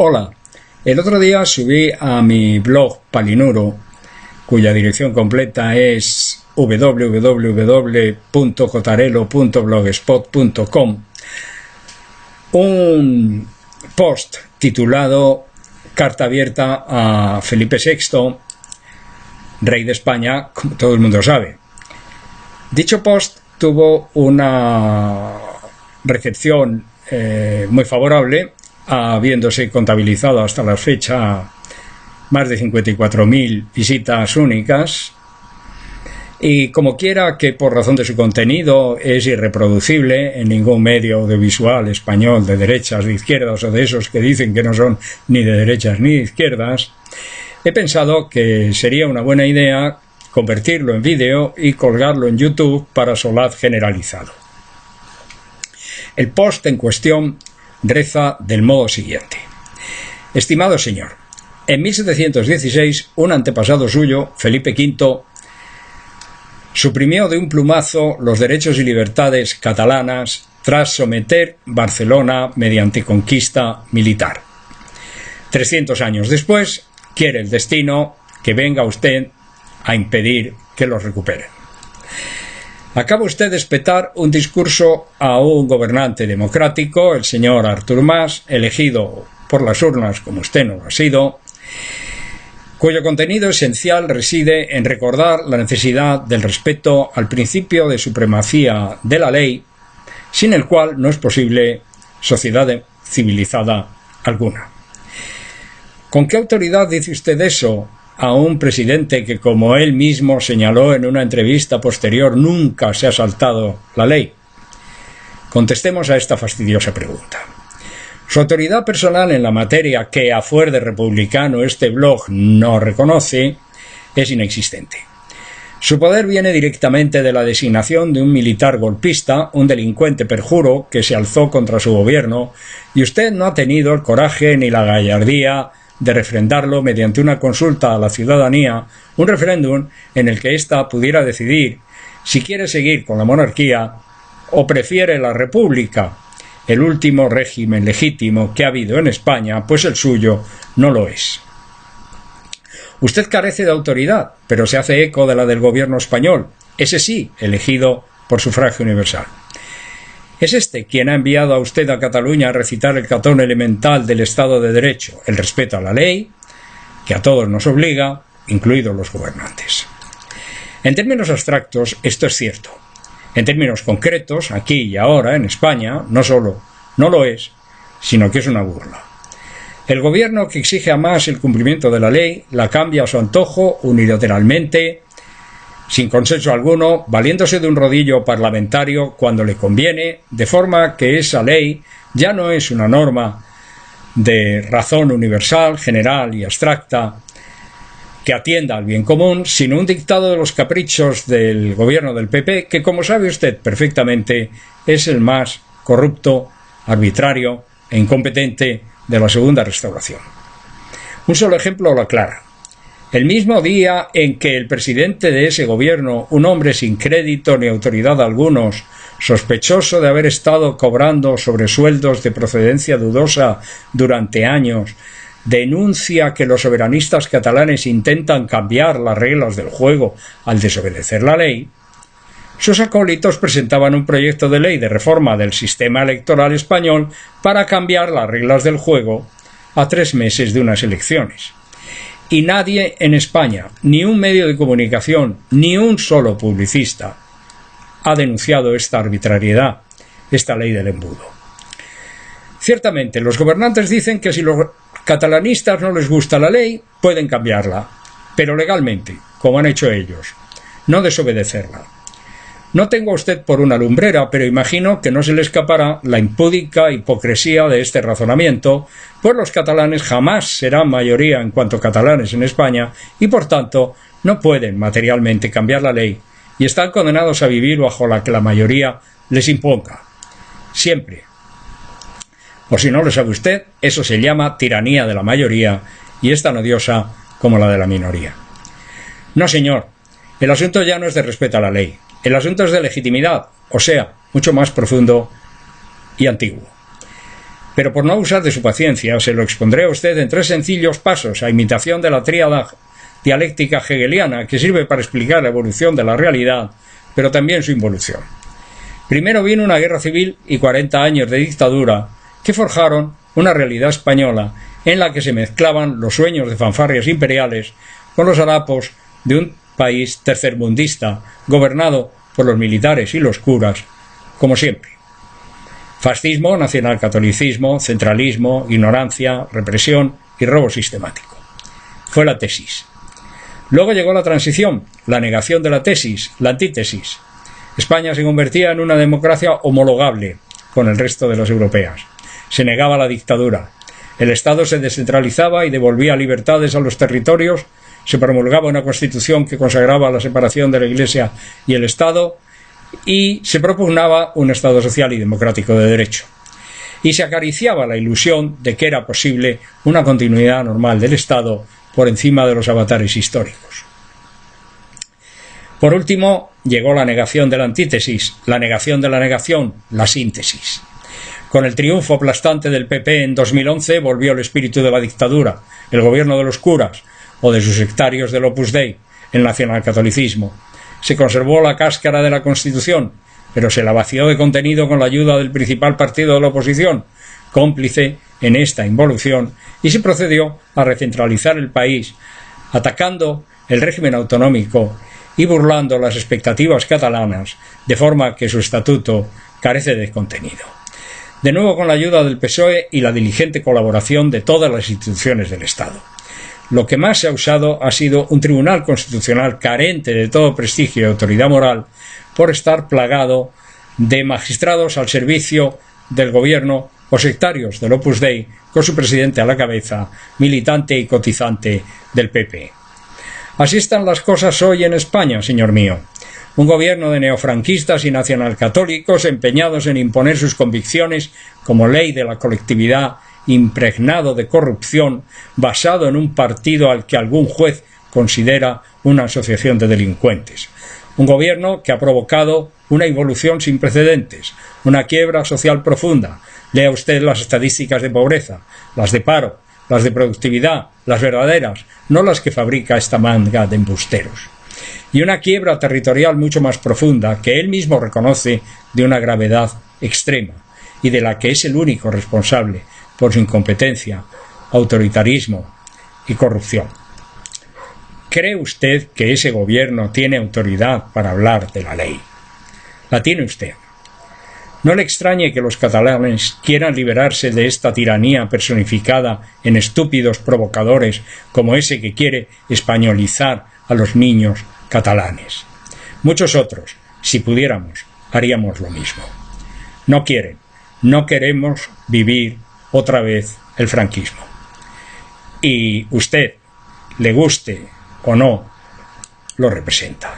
Hola, el otro día subí a mi blog Palinuro, cuya dirección completa es www.cotarelo.blogspot.com, un post titulado Carta abierta a Felipe VI, rey de España, como todo el mundo sabe. Dicho post tuvo una recepción muy favorable, habiéndose contabilizado hasta la fecha más de 54.000 visitas únicas, y como quiera que por razón de su contenido es irreproducible en ningún medio audiovisual español de derechas, de izquierdas o de esos que dicen que no son ni de derechas ni de izquierdas, he pensado que sería una buena idea convertirlo en vídeo y colgarlo en YouTube para solaz generalizado. El post en cuestión reza del modo siguiente: estimado señor, en 1716 un antepasado suyo, Felipe V, suprimió de un plumazo los derechos y libertades catalanas tras someter Barcelona mediante conquista militar. 300 años después, quiere el destino que venga usted a impedir que los recuperen. Acaba usted de espetar un discurso a un gobernante democrático, el señor Artur Mas, elegido por las urnas como usted no lo ha sido, cuyo contenido esencial reside en recordar la necesidad del respeto al principio de supremacía de la ley, sin el cual no es posible sociedad civilizada alguna. ¿Con qué autoridad dice usted eso a un presidente que, como él mismo señaló en una entrevista posterior, nunca se ha saltado la ley? Contestemos a esta fastidiosa pregunta. Su autoridad personal en la materia, que a fuer de republicano este blog no reconoce, es inexistente. Su poder viene directamente de la designación de un militar golpista, un delincuente perjuro que se alzó contra su gobierno, y usted no ha tenido el coraje ni la gallardía de refrendarlo mediante una consulta a la ciudadanía, un referéndum en el que ésta pudiera decidir si quiere seguir con la monarquía o prefiere la república, el último régimen legítimo que ha habido en España, pues el suyo no lo es. Usted carece de autoridad, pero se hace eco de la del gobierno español, ese sí, elegido por sufragio universal. Es este quien ha enviado a usted a Cataluña a recitar el catón elemental del Estado de Derecho, el respeto a la ley, que a todos nos obliga, incluidos los gobernantes. En términos abstractos, esto es cierto. En términos concretos, aquí y ahora, en España, no solo no lo es, sino que es una burla. El gobierno que exige a más el cumplimiento de la ley la cambia a su antojo unilateralmente, sin consenso alguno, valiéndose de un rodillo parlamentario cuando le conviene, de forma que esa ley ya no es una norma de razón universal, general y abstracta que atienda al bien común, sino un dictado de los caprichos del gobierno del PP, que, como sabe usted perfectamente, es el más corrupto, arbitrario e incompetente de la Segunda Restauración. Un solo ejemplo lo aclara. El mismo día en que el presidente de ese gobierno, un hombre sin crédito ni autoridad algunos, sospechoso de haber estado cobrando sobresueldos de procedencia dudosa durante años, denuncia que los soberanistas catalanes intentan cambiar las reglas del juego al desobedecer la ley, sus acólitos presentaban un proyecto de ley de reforma del sistema electoral español para cambiar las reglas del juego a 3 meses de unas elecciones. Y nadie en España, ni un medio de comunicación, ni un solo publicista, ha denunciado esta arbitrariedad, esta ley del embudo. Ciertamente, los gobernantes dicen que si los catalanistas no les gusta la ley, pueden cambiarla, pero legalmente, como han hecho ellos, no desobedecerla. No tengo a usted por una lumbrera, pero imagino que no se le escapará la impúdica hipocresía de este razonamiento, pues los catalanes jamás serán mayoría en cuanto catalanes en España y, por tanto, no pueden materialmente cambiar la ley y están condenados a vivir bajo la que la mayoría les imponga. Siempre. O si no lo sabe usted, eso se llama tiranía de la mayoría y es tan odiosa como la de la minoría. No, señor, el asunto ya no es de respeto a la ley. El asunto es de legitimidad, o sea, mucho más profundo y antiguo. Pero por no abusar de su paciencia, se lo expondré a usted en 3 sencillos pasos, a imitación de la tríada dialéctica hegeliana, que sirve para explicar la evolución de la realidad, pero también su involución. Primero vino una guerra civil y 40 años de dictadura que forjaron una realidad española en la que se mezclaban los sueños de fanfarrias imperiales con los harapos de un país tercermundista gobernado por los militares y los curas, como siempre. Fascismo, nacionalcatolicismo, centralismo, ignorancia, represión y robo sistemático. Fue la tesis. Luego llegó la transición, la negación de la tesis, la antítesis. España se convertía en una democracia homologable con el resto de las europeas. Se negaba la dictadura. El Estado se descentralizaba y devolvía libertades a los territorios. Se promulgaba una constitución que consagraba la separación de la Iglesia y el Estado, y se propugnaba un Estado social y democrático de derecho. Y se acariciaba la ilusión de que era posible una continuidad normal del Estado por encima de los avatares históricos. Por último, llegó la negación de la antítesis, la negación de la negación, la síntesis. Con el triunfo aplastante del PP en 2011 volvió el espíritu de la dictadura, el gobierno de los curas o de sus sectarios del Opus Dei, el nacionalcatolicismo. Se conservó la cáscara de la Constitución, pero se la vació de contenido con la ayuda del principal partido de la oposición, cómplice en esta involución, y se procedió a recentralizar el país, atacando el régimen autonómico y burlando las expectativas catalanas, de forma que su estatuto carece de contenido. De nuevo con la ayuda del PSOE y la diligente colaboración de todas las instituciones del Estado. Lo que más se ha usado ha sido un tribunal constitucional carente de todo prestigio y autoridad moral por estar plagado de magistrados al servicio del gobierno o sectarios del Opus Dei, con su presidente a la cabeza, militante y cotizante del PP. Así están las cosas hoy en España, señor mío. Un gobierno de neofranquistas y nacionalcatólicos empeñados en imponer sus convicciones como ley de la colectividad, impregnado de corrupción, basado en un partido al que algún juez considera una asociación de delincuentes. Un gobierno que ha provocado una involución sin precedentes, una quiebra social profunda. Lea usted las estadísticas de pobreza, las de paro, las de productividad, las verdaderas, no las que fabrica esta manga de embusteros. Y una quiebra territorial mucho más profunda, que él mismo reconoce de una gravedad extrema, y de la que es el único responsable por su incompetencia, autoritarismo y corrupción. ¿Cree usted que ese gobierno tiene autoridad para hablar de la ley? La tiene usted. No le extrañe que los catalanes quieran liberarse de esta tiranía personificada en estúpidos provocadores como ese que quiere españolizar a los niños catalanes. Muchos otros, si pudiéramos, haríamos lo mismo. No quieren, no queremos vivir otra vez el franquismo. Y usted, le guste o no, lo representa.